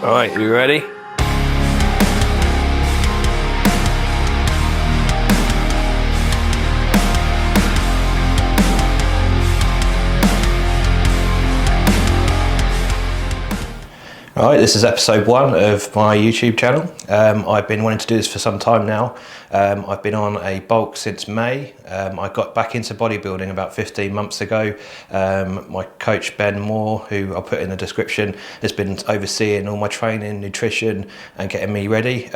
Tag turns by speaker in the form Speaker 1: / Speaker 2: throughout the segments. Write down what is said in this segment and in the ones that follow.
Speaker 1: All right, you ready? Alright, this is episode 1 of my YouTube channel. I've been wanting to do this for some time now. I've been on a bulk since May. I got back into bodybuilding about 15 months ago. My coach Ben Moore, who I'll put in the description, has been overseeing all my training, nutrition and getting me ready.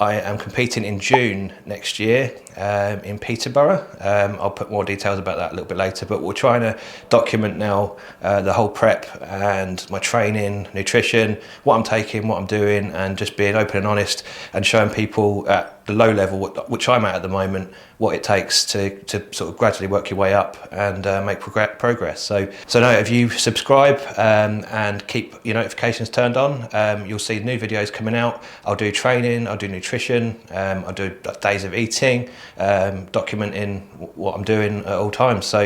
Speaker 1: I am competing in June next year in Peterborough. I'll put more details about that a little bit later, but we're trying to document now the whole prep and my training, nutrition, what I'm taking, what I'm doing, and just being open and honest and showing people at the low level, which I'm at the moment, what it takes to sort of gradually work your way up and make progress. So now if you subscribe and keep your notifications turned on, you'll see new videos coming out. I'll do training, I'll do nutrition, I'll do days of eating, documenting what I'm doing at all times. So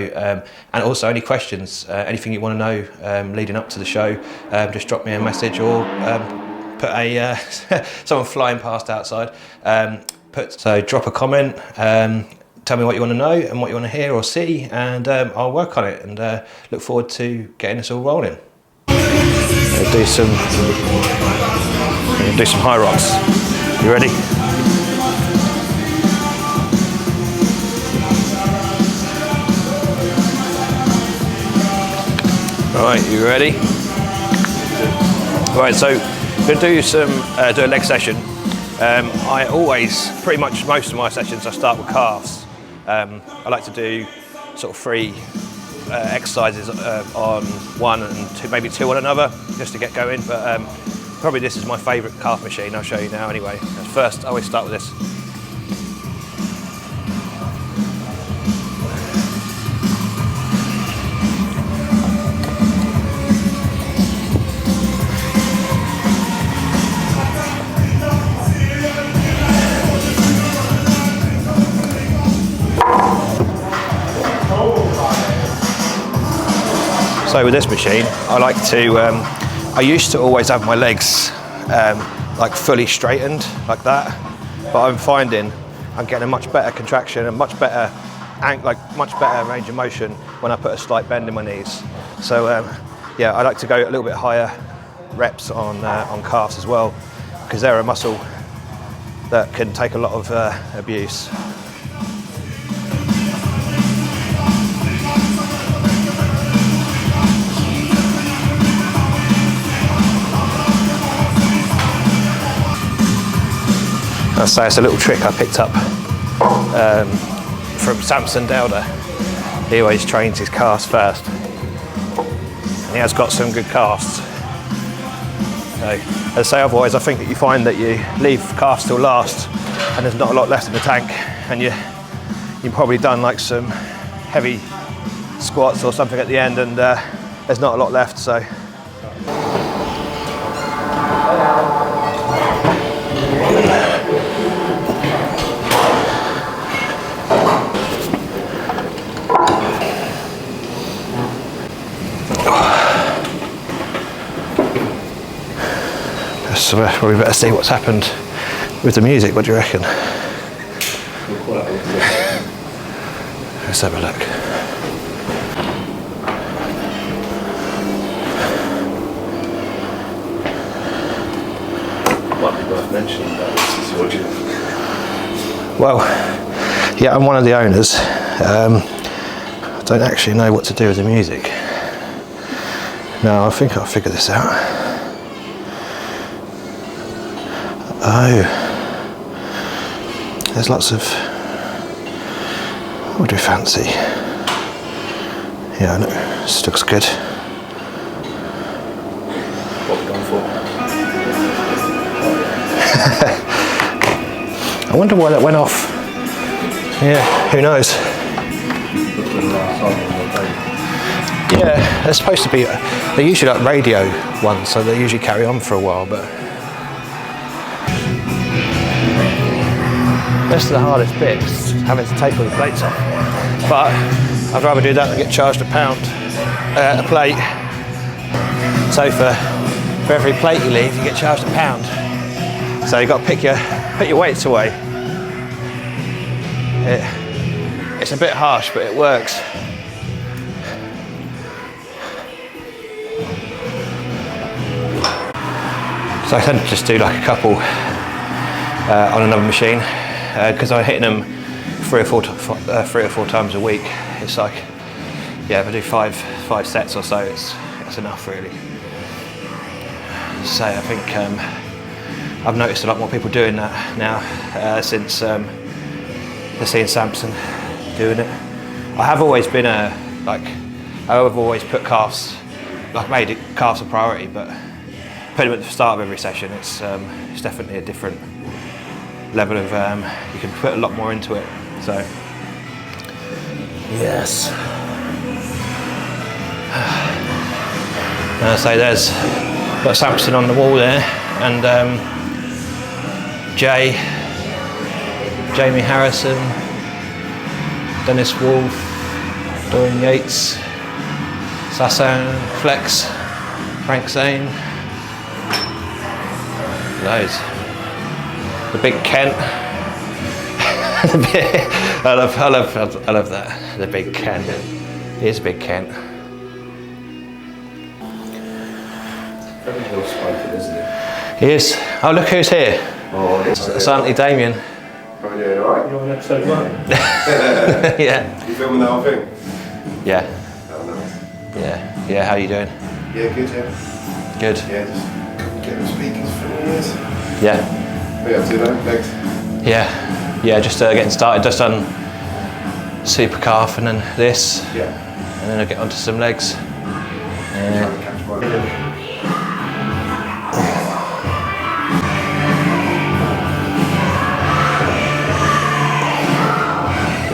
Speaker 1: and also any questions, anything you want to know leading up to the show, just drop me a message or put a someone flying past outside. So drop a comment, tell me what you want to know and what you want to hear or see, and I'll work on it and look forward to getting this all rolling. We'll do some high rocks. You ready? All right, you ready? All right, so we're going to do a leg session. I always, pretty much most of my sessions, I start with calves. I like to do sort of 3 exercises on one and two, maybe 2 on another, just to get going. But probably this is my favourite calf machine. I'll show you now anyway. First, I always start with this. So with this machine, I like to, I used to always have my legs like fully straightened like that, but I'm finding I'm getting a much better contraction and much better range of motion when I put a slight bend in my knees. So yeah, I like to go a little bit higher reps on calves as well, because they're a muscle that can take a lot of abuse. I'll say it's a little trick I picked up from Samson Dowder. He always trains his calves first, and he has got some good calves. So, as I say, otherwise I think that you find that you leave calves till last and there's not a lot left in the tank, and you've probably done like some heavy squats or something at the end, and there's not a lot left. So so we better see what's happened with the music. What do you reckon? Let's have a look.
Speaker 2: Might be worth mentioning that this is your gym.
Speaker 1: Well, yeah, I'm one of the owners. I don't actually know what to do with the music. No, I think I'll figure this out. Oh, there's lots of, what do you fancy? Yeah, no, this looks good.
Speaker 2: What we're going for?
Speaker 1: I wonder why that went off. Yeah, who knows? Yeah, they're supposed to be, they're usually like radio ones, so they usually carry on for a while, but that's the hardest bit, having to take all the plates off. But I'd rather do that than get charged £1 a plate. So for for every plate you leave, you get charged £1. So you've got to put your weights away. It's a bit harsh, but it works. So I tend to just do like a couple on another machine because I'm hitting them 3 or 4 times a week. It's like, yeah, if I do five sets or so, it's enough really. So I think I've noticed a lot more people doing that now since they're seeing Samson doing it. I have always been I've always put calves, like made calves a priority, but put them at the start of every session. It's definitely a different level of, you can put a lot more into it. So, yes. So there's got Samson on the wall there, and Jamie Harrison, Dennis Wolf, Dorian Yates, Sassan, Flex, Frank Zane, loads. The big Kent. I love that. The big Kent. Here's Big Kent.
Speaker 2: Very well spoken, isn't it?
Speaker 1: He is. Oh, look who's here.
Speaker 2: Oh,
Speaker 1: It's Auntie Damien.
Speaker 2: How are you doing, alright? You're on episode 1?
Speaker 1: Yeah.
Speaker 2: You filming the whole thing?
Speaker 1: Yeah.
Speaker 2: Oh, nice.
Speaker 1: Yeah. Yeah, how you doing?
Speaker 2: Yeah, good, yeah.
Speaker 1: Good.
Speaker 2: Yeah, just getting the speakers for the years.
Speaker 1: Yeah.
Speaker 2: What are you up to now? Next?
Speaker 1: Yeah. Yeah, just getting started. Just done super calf and then this.
Speaker 2: Yeah.
Speaker 1: And then I'll get onto some legs.
Speaker 2: Trying to catch my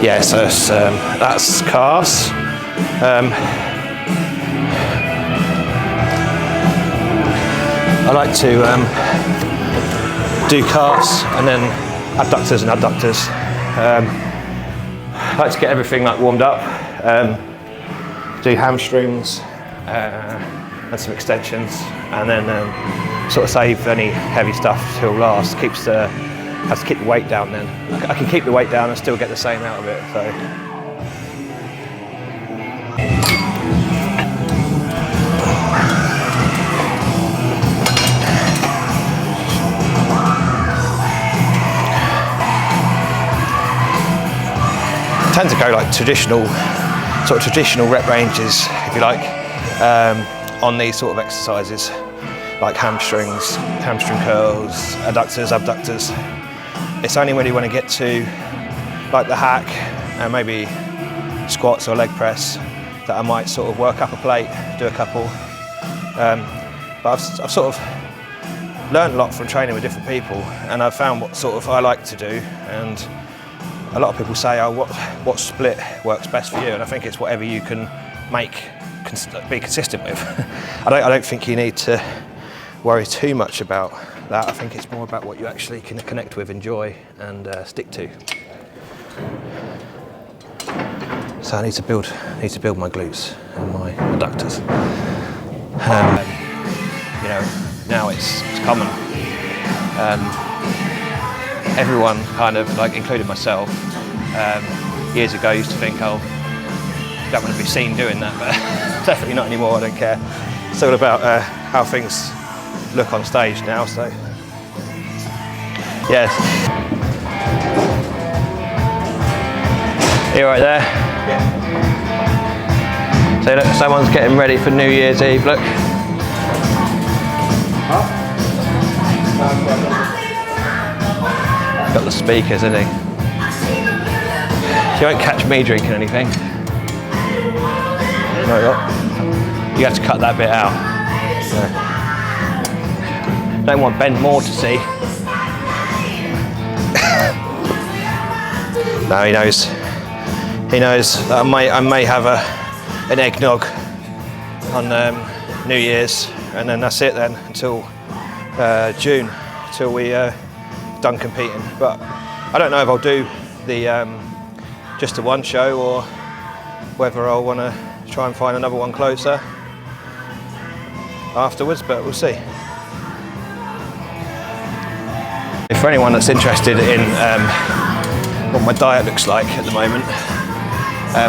Speaker 1: Yeah, so it's, that's calves. I like to do calves and then abductors and adductors. I like to get everything like warmed up. Do hamstrings and some extensions, and then sort of save any heavy stuff till last. Has to keep the weight down then. I can keep the weight down and still get the same out of it. So. I tend to go like traditional rep ranges, if you like, on these sort of exercises, like hamstrings, hamstring curls, adductors, abductors. It's only when you want to get to like the hack and maybe squats or leg press that I might sort of work up a plate, do a couple. But I've sort of learned a lot from training with different people, and I've found what sort of I like to do. And a lot of people say, oh, what split works best for you? And I think it's whatever you can be consistent with. I don't think you need to worry too much about that. I think it's more about what you actually can connect with, enjoy, and stick to. So I need to build my glutes and my adductors. You know, now it's common. Everyone kind of, like, including myself, years ago used to think, oh, don't want to be seen doing that, but definitely not anymore. I don't care. It's all about how things look on stage now. So yes, you right there? Yeah. So look, someone's getting ready for New Year's Eve. Look. Got the speakers, isn't he? You won't catch me drinking anything. No, you have to cut that bit out. So. Don't want Ben Moore to see. No, he knows. He knows that I may have an eggnog on New Year's, and then that's it then until June, till we done competing. But I don't know if I'll do the just the one show or whether I'll want to try and find another one closer afterwards, but we'll see. For anyone that's interested in what my diet looks like at the moment,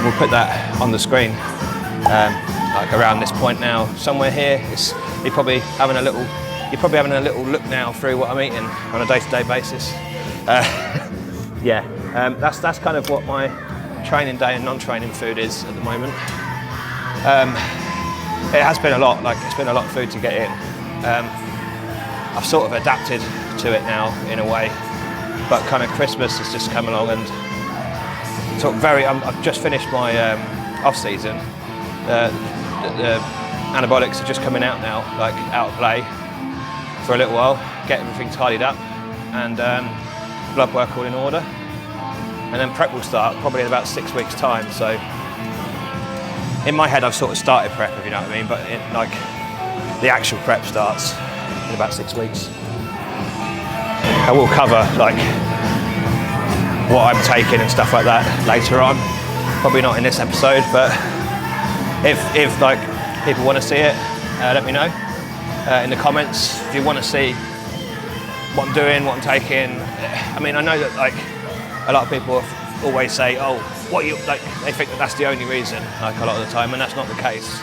Speaker 1: we'll put that on the screen. Like around this point now, somewhere here, you're probably having a little look now through what I'm eating on a day-to-day basis. That's kind of what my training day and non-training food is at the moment. It has been a lot. Like, it's been a lot of food to get in. I've sort of adapted to it now in a way, but kind of Christmas has just come along and I've just finished my off season. The antibiotics are just coming out now, like out of play for a little while, get everything tidied up and blood work all in order, and then prep will start probably in about 6 weeks time. So in my head I've sort of started prep, if you know what I mean, but like the actual prep starts in about 6 weeks. I will cover like what I'm taking and stuff like that later on, probably not in this episode, but if like people want to see it, let me know in the comments if you want to see what I'm doing, what I'm taking. I mean, I know that like a lot of people always say, oh, what you like, they think that that's the only reason, like a lot of the time, and that's not the case.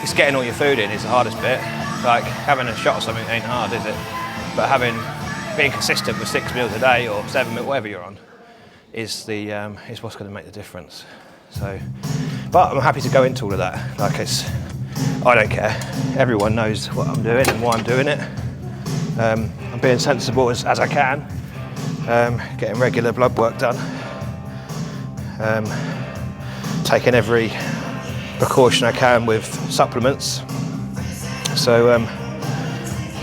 Speaker 1: It's getting all your food in is the hardest bit. Like having a shot of something ain't hard, is it? But being consistent with 6 meals a day or 7 meals, whatever you're on, is what's going to make the difference. So, but I'm happy to go into all of that. Like I don't care. Everyone knows what I'm doing and why I'm doing it. I'm being sensible as I can. Getting regular blood work done. Taking every precaution I can with supplements. So you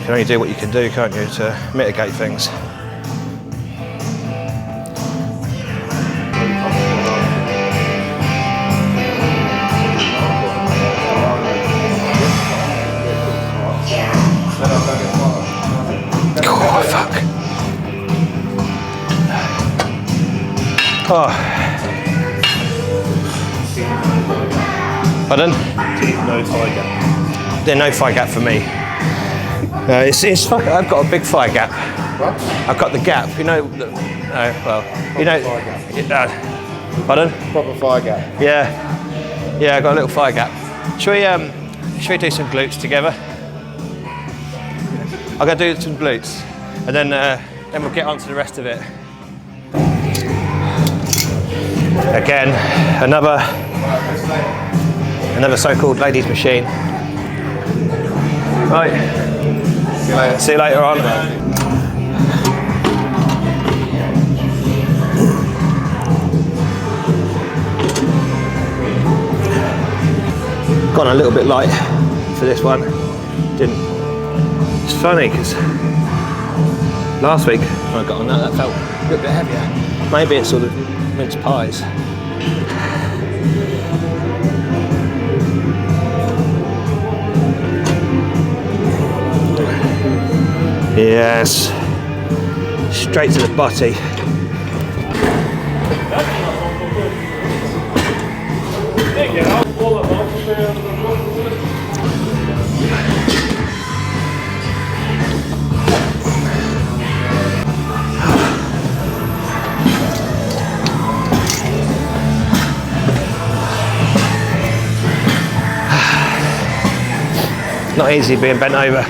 Speaker 1: can only do what you can do, can't you, to mitigate things. Oh, fuck. Oh. Pardon?
Speaker 2: No thigh gap.
Speaker 1: There's no thigh gap for me. It's fuck. I've got a big thigh gap.
Speaker 2: What?
Speaker 1: I've got the gap. You know. Pardon?
Speaker 2: Proper thigh gap.
Speaker 1: Yeah. Yeah. I got a little thigh gap. Should we do some glutes together? I'm gonna do some glutes, and then we'll get on to the rest of it. Again, another so-called ladies' machine. Right.
Speaker 2: See you later.
Speaker 1: See you later on. Gone a little bit light for this one. It's funny because last week when I got on that felt a little bit heavier. Maybe it's sort of mince pies. Yes, straight to the body. Not easy being bent over.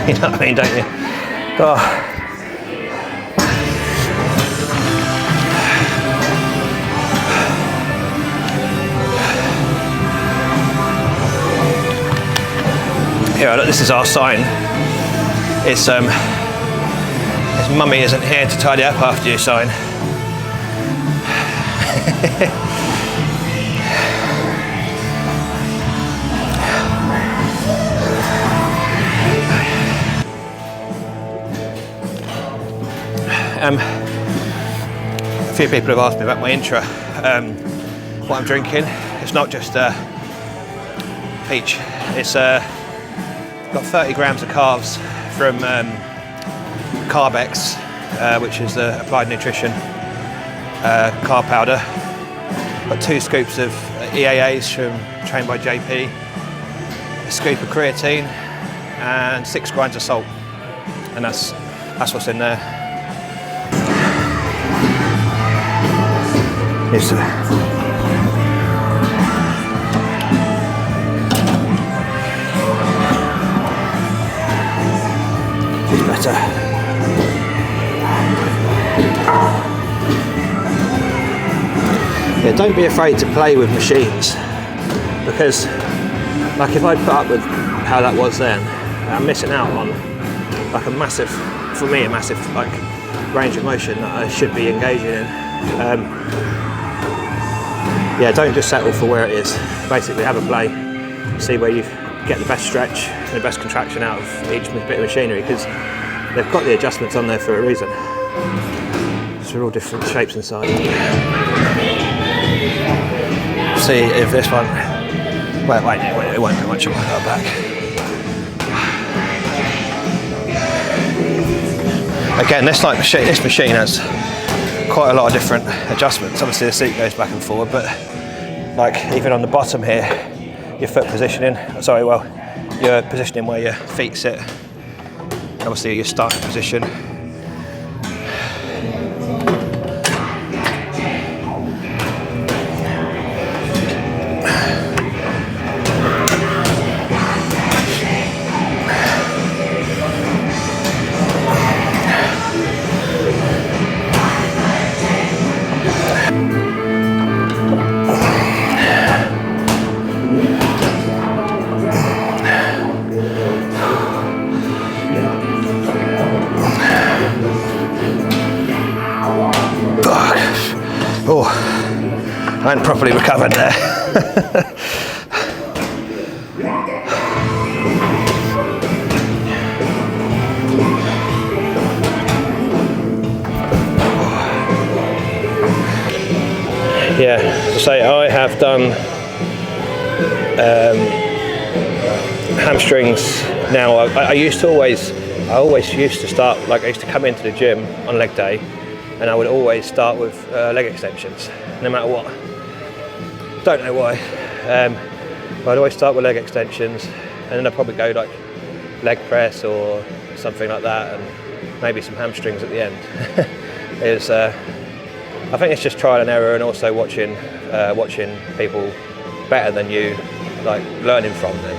Speaker 1: You know what I mean, don't you? Oh. Here, look, this is our sign. It's mummy isn't here to tidy up after you sign. A few people have asked me about my intra, what I'm drinking. It's not just peach. It's got 30 grams of carbs from Carbex, which is the Applied Nutrition carb powder. Got 2 scoops of EAAs from Trained by JP. a scoop of creatine and 6 grains of salt, and that's what's in there. Here's better. Yeah, don't be afraid to play with machines, because like if I put up with how that was then, I'm missing out on like a massive like range of motion that I should be engaging in. Yeah, don't just settle for where it is. Basically have a play, see where you get the best stretch and the best contraction out of each bit of machinery, because they've got the adjustments on there for a reason. So they're all different shapes and sizes. See if this one, wait, it won't do much of my back. Again, this machine has quite a lot of different adjustments. Obviously the seat goes back and forward, but like even on the bottom here, your foot positioning, your positioning where your feet sit, obviously your starting position. Oh, I hadn't properly recovered there. Yeah, so I have done hamstrings now. I always used to start, like I used to come into the gym on leg day, and I would always start with leg extensions, no matter what. Don't know why. But I'd always start with leg extensions, and then I'd probably go like leg press or something like that, and maybe some hamstrings at the end. I think it's just trial and error, and also watching people better than you, like learning from them.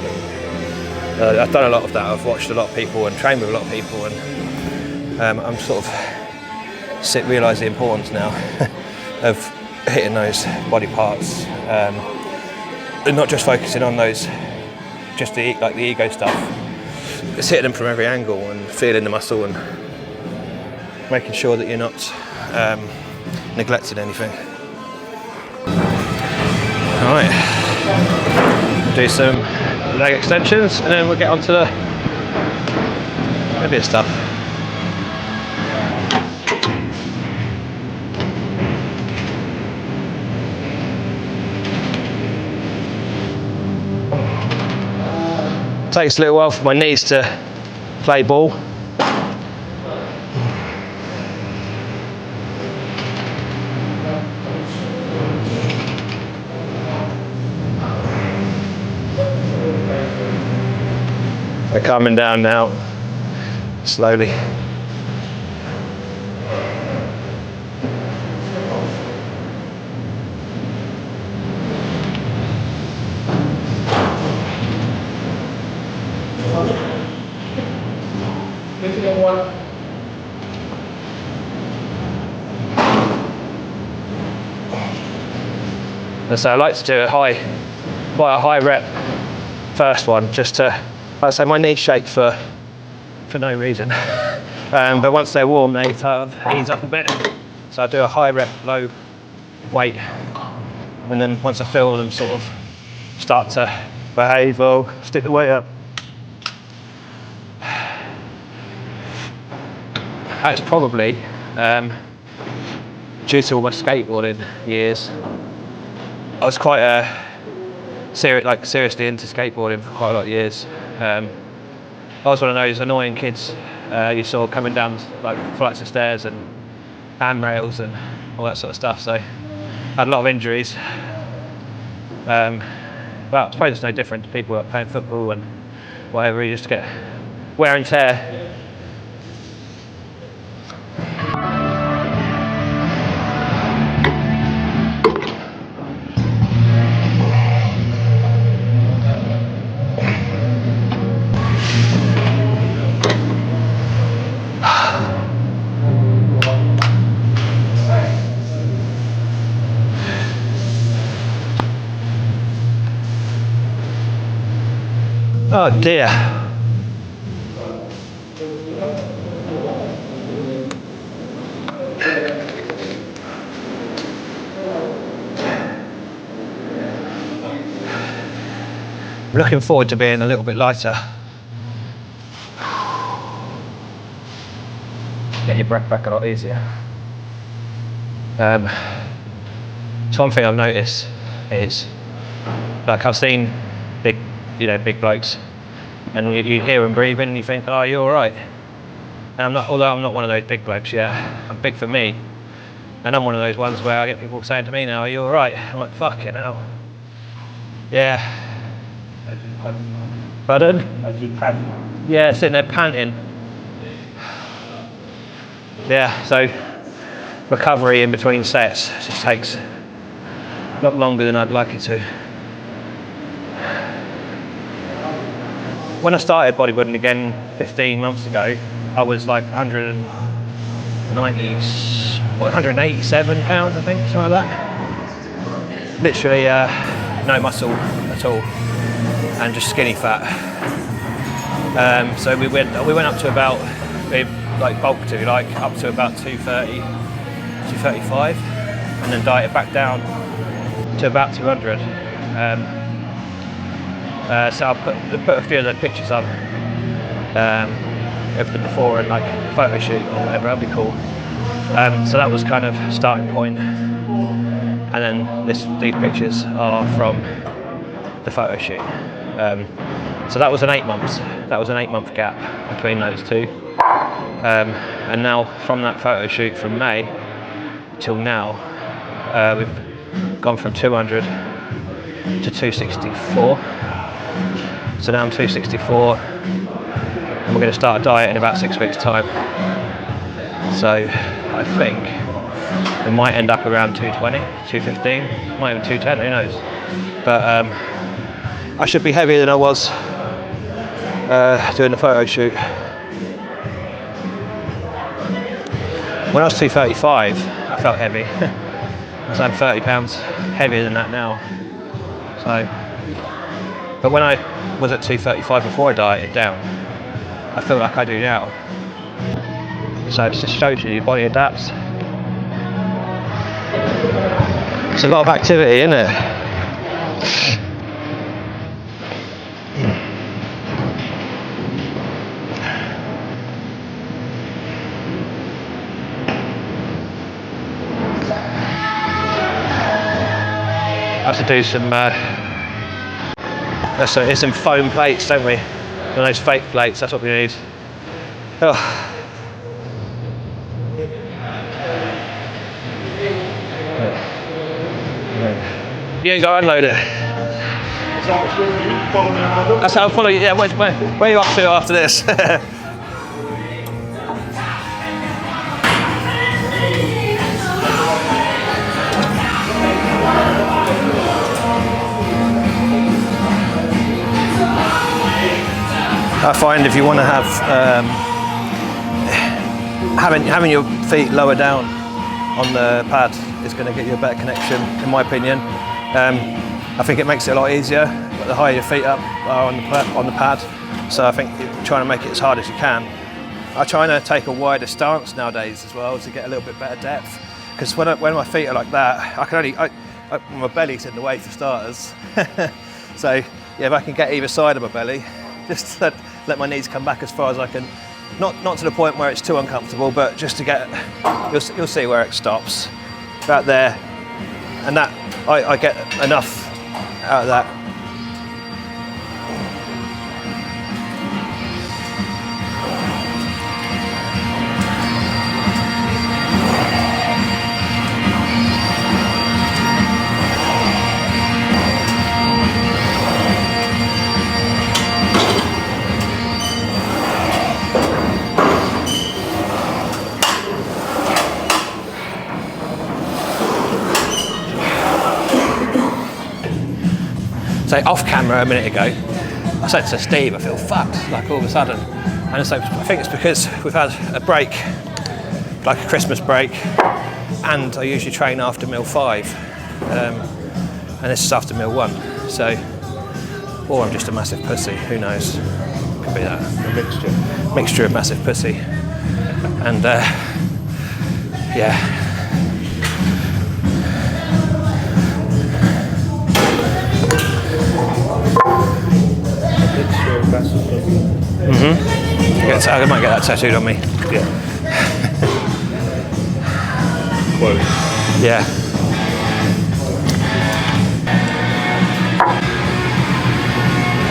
Speaker 1: I've done a lot of that. I've watched a lot of people and trained with a lot of people, and I'm sort of realise the importance now of hitting those body parts, and not just focusing on those, just the ego stuff. It's hitting them from every angle and feeling the muscle and making sure that you're not neglecting anything. All right, do some leg extensions, and then we'll get on to the heavier stuff. Takes a little while for my knees to play ball. They're coming down now, slowly. And so I like to do quite a high rep first one, just to, like I say, my knees shake for no reason. But once they're warm, they kind of ease up a bit. So I do a high rep, low weight, and then once I feel them sort of start to behave, I'll stick the weight up. That's probably due to all my skateboarding years. I was quite seriously into skateboarding for quite a lot of years. I was one of those annoying kids you saw coming down like flights of stairs and handrails and all that sort of stuff. So I had a lot of injuries. well, I suppose it's no different to people that are playing football and whatever, you just get wear and tear. Oh dear. I'm looking forward to being a little bit lighter. Get your breath back a lot easier. So one thing I've noticed is, like, I've seen big blokes, and you hear them breathing and you think, oh, you're all right. And although I'm not one of those big blokes yet, I'm big for me. And I'm one of those ones where I get people saying to me now, are you all right? I'm like, fucking hell. Yeah. Pardon? Yeah, sitting there panting. Yeah, so recovery in between sets just takes a lot longer than I'd like it to. When I started bodybuilding again 15 months ago, I was like 187 pounds, I think, something like that. Literally no muscle at all, and just skinny fat. So we went up to about, like bulked if you like, up to about 230, 235, and then dieted back down to about 200. So I'll put a few of the pictures up of the before and like photo shoot or whatever. That'd be cool. So that was kind of starting point, and then these pictures are from the photo shoot. So that was an 8 months. That was an 8 month gap between those two. And now from that photo shoot from May till now, we've gone from 200 to 264. So now I'm 264, and we're going to start a diet in about 6 weeks' time. So I think we might end up around 220, 215, might even 210, who knows. But I should be heavier than I was doing the photo shoot. When I was 235, I felt heavy. I'm 30 pounds heavier than that now. So, but when I was at 235 before I dieted down, I feel like I do now. So it just shows you your body adapts. It's a lot of activity, isn't it? I have to do some some foam plates, don't we? And those fake plates, that's what we need. Oh. You ain't got to unload it. That's how I follow you. Yeah, where are you up to after this? I find if you want to have having your feet lower down on the pad is going to get you a better connection, in my opinion. I think it makes it a lot easier the higher your feet up are on the pad. So I think you're trying to make it as hard as you can. I try to take a wider stance nowadays as well to get a little bit better depth. Because when my feet are like that, my belly's in the way for starters. So yeah, if I can get either side of my belly, just let my knees come back as far as I can. Not to the point where it's too uncomfortable, but just to get, you'll see where it stops. About there, and that, I get enough out of that. So off camera a minute ago, I said to Steve, I feel fucked, like all of a sudden. And so I think it's because we've had a break, like a Christmas break, and I usually train after meal 5, and this is after meal 1. So, or I'm just a massive pussy, who knows? Could be that.
Speaker 2: A
Speaker 1: Mixture of massive pussy. And yeah. I might get that tattooed on me.
Speaker 2: Yeah. Quote.
Speaker 1: Yeah.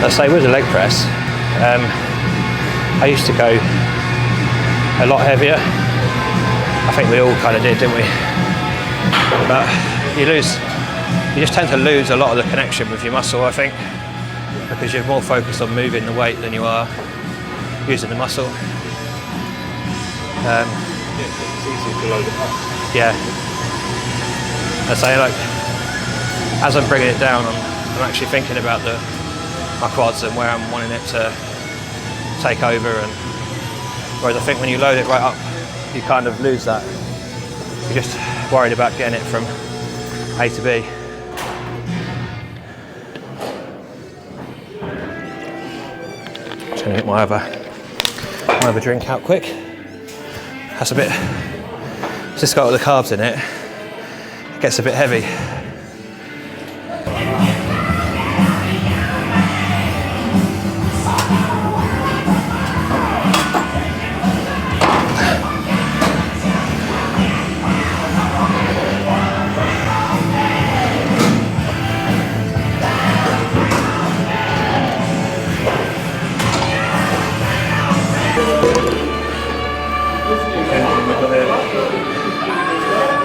Speaker 1: Let's say with the leg press, I used to go a lot heavier. I think we all kind of did, didn't we? But you just tend to lose a lot of the connection with your muscle, I think, because you're more focused on moving the weight than you are using the muscle.
Speaker 2: It's easy to load it up.
Speaker 1: Yeah. I say, like, as I'm bringing it down, I'm actually thinking about my quads and where I'm wanting it to take over. And whereas I think when you load it right up, you kind of lose that. You're just worried about getting it from A to B. Trying to get my other drink out quick. That's a bit. It's just got all the carbs in it. It gets a bit heavy.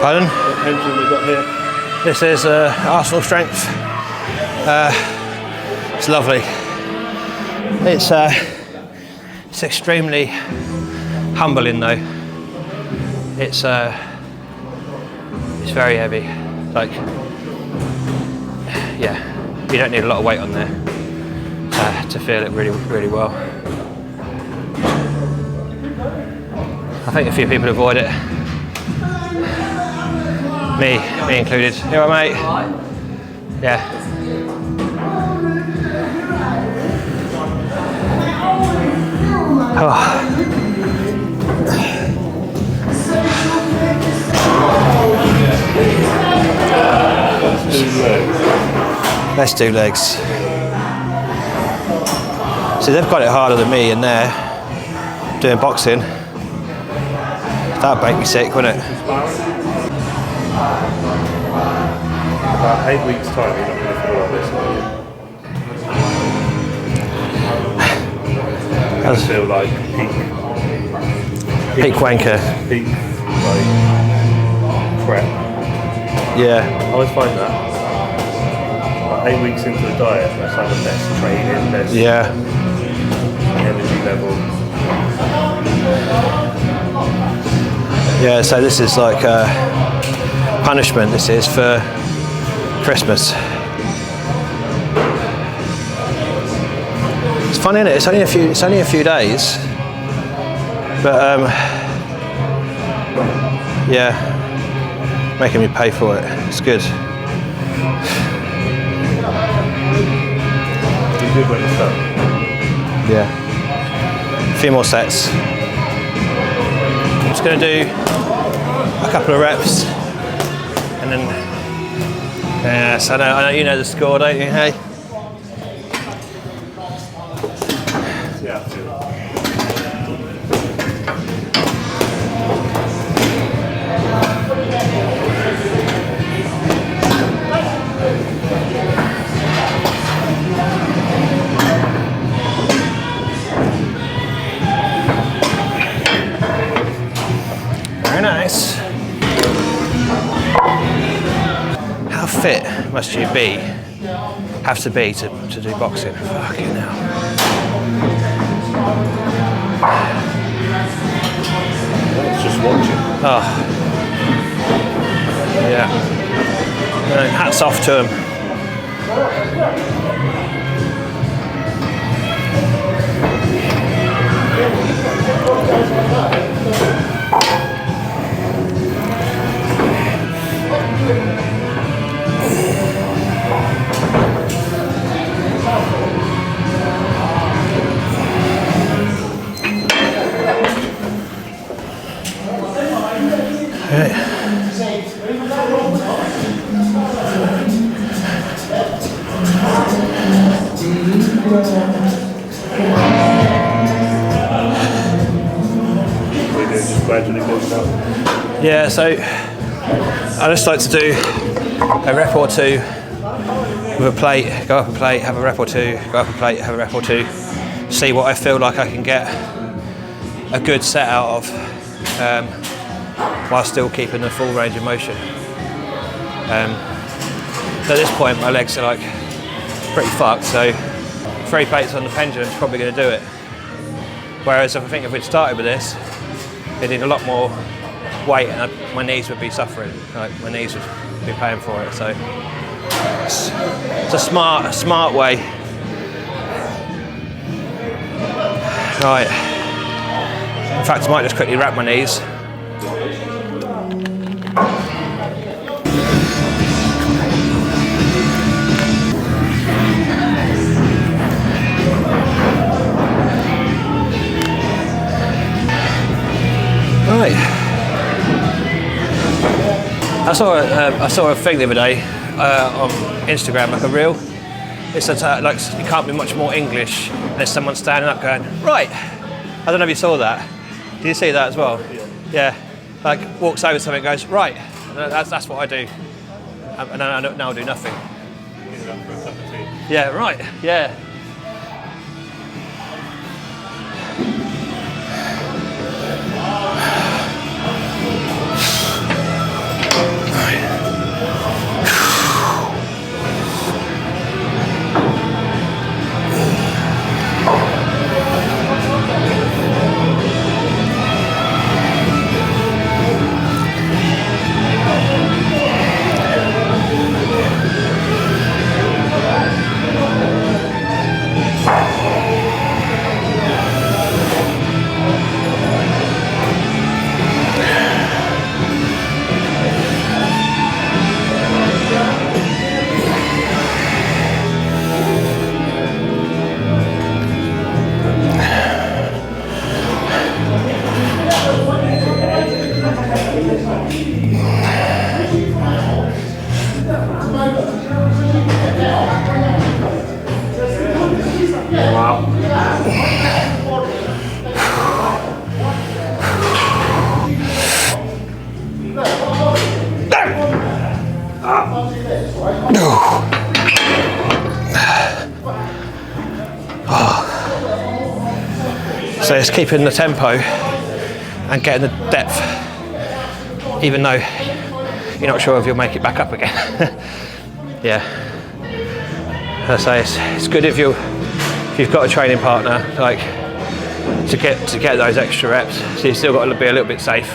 Speaker 1: Pardon?
Speaker 2: What pendulum we got here?
Speaker 1: This is Arsenal Strength. It's lovely. It's extremely humbling though. It's very heavy. Like, yeah, you don't need a lot of weight on there to feel it really, really well. I think a few people avoid it. Me included. You all right, mate? Yeah. Oh. Let's do legs. See, they've got it harder than me in there, doing boxing. That'd make me sick, wouldn't it?
Speaker 2: About 8 weeks' time, you're not going to feel like this, are you?
Speaker 1: How does
Speaker 2: I feel like
Speaker 1: peak wanker?
Speaker 2: Peak, like, prep.
Speaker 1: Yeah.
Speaker 2: I always find that. Like 8 weeks into the diet, that's like the best training, best energy level.
Speaker 1: Yeah, so this is like punishment, this is for Christmas. It's funny, isn't it? It's only a few days. But yeah, making me pay for it. It's good.
Speaker 2: You good when it's done?
Speaker 1: Yeah. A few more sets. I'm just going to do a couple of reps, and then yes, I know you know the score, don't you? Hey.
Speaker 2: Yeah.
Speaker 1: Very nice. How fit must you have to be to do boxing? Fucking hell.
Speaker 2: It's just watching.
Speaker 1: Oh. Yeah. No, hats off to them.
Speaker 2: Just gradually building up.
Speaker 1: Yeah, so I just like to do a rep or two with a plate, go up a plate, have a rep or two, go up a plate, have a rep or two, see what I feel like I can get a good set out of while still keeping the full range of motion. So at this point my legs are like pretty fucked, so 3 plates on the pendulum is probably going to do it. Whereas I think if we'd started with this, it did a lot more weight and my knees would be suffering, like my knees would be paying for it. So it's a smart way. Right. In fact, I might just quickly wrap my knees. Right. I saw a thing the other day on Instagram, like a reel. It said like you can't be much more English than there's someone standing up going, right. I don't know if you saw that. Did you see that as well? Yeah. Like walks over to something and goes, right. And that's what I do. And now I'll do nothing. Yeah, right. Yeah. So it's keeping the tempo and getting the depth, even though you're not sure if you'll make it back up again. Yeah. As I say, it's good if you've got a training partner, like to get those extra reps. So you've still got to be a little bit safe.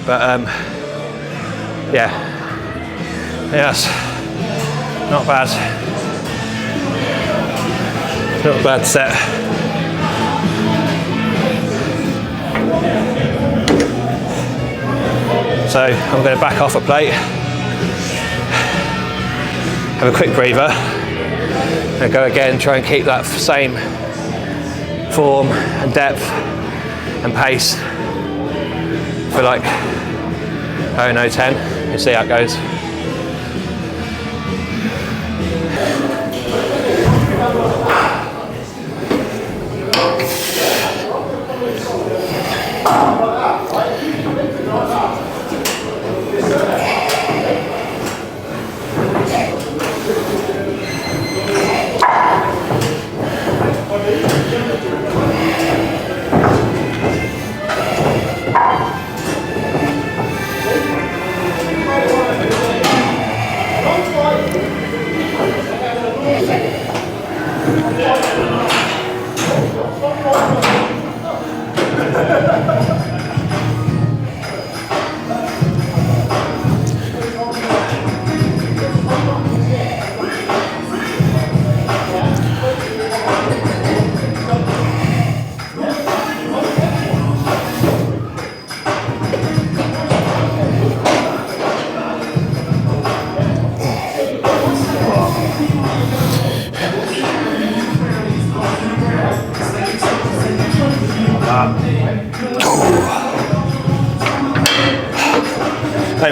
Speaker 1: But yeah, yes, not bad. Not a bad set. So I'm going to back off a plate, have a quick breather, and go again, try and keep that same form and depth and pace for like, I don't know, 10, and see how it goes.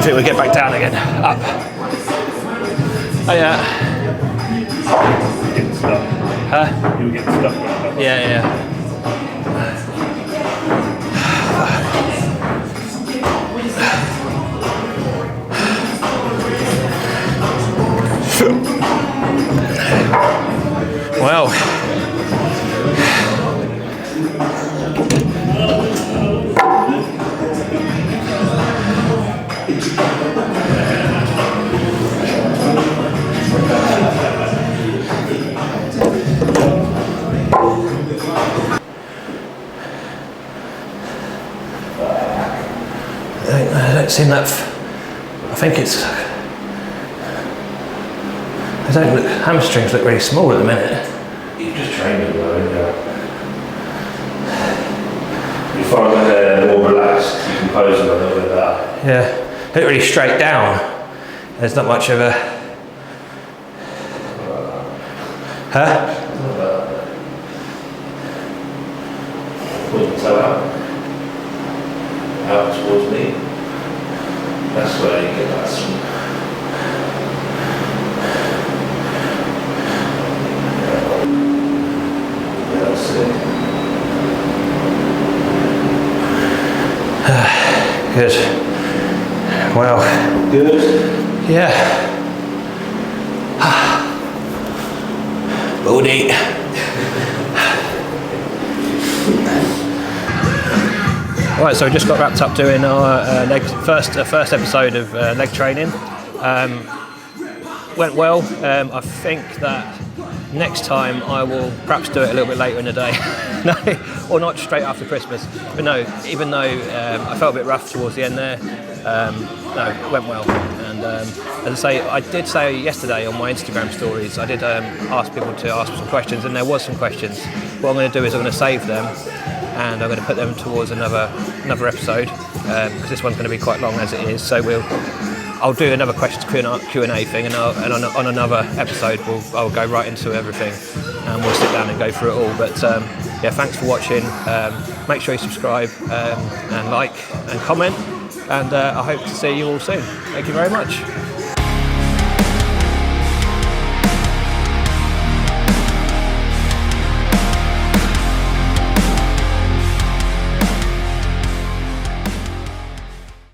Speaker 1: think we'll get back down again. Up. Oh yeah.
Speaker 2: Getting stuck.
Speaker 1: Huh?
Speaker 2: You were getting stuck.
Speaker 1: Yeah. Well. I don't seem that. I think it's. I don't look. Hamstrings look really small at the minute.
Speaker 2: You just train them though, yeah. You find when they're more relaxed, you can pose them a little bit better.
Speaker 1: Yeah, they look really straight down. There's not much of a. Huh?
Speaker 2: Put your toe out towards me. That's where you get that swing. Yeah, that's it.
Speaker 1: Good. Well.
Speaker 2: Good.
Speaker 1: Yeah. Booty. Right, so we just got wrapped up doing our first episode of leg training. Went well. I think that next time I will perhaps do it a little bit later in the day. No, or not straight after Christmas. But no, even though I felt a bit rough towards the end there, no, it went well. And as I say, I did say yesterday on my Instagram stories, I did ask people to ask some questions, and there was some questions. What I'm going to do is I'm going to save them, and I'm going to put them towards another episode, because this one's going to be quite long as it is. So I'll do another questions Q&A thing, and on another episode I'll go right into everything, and we'll sit down and go through it all. But yeah, thanks for watching. Make sure you subscribe and like and comment, and I hope to see you all soon. Thank you very much.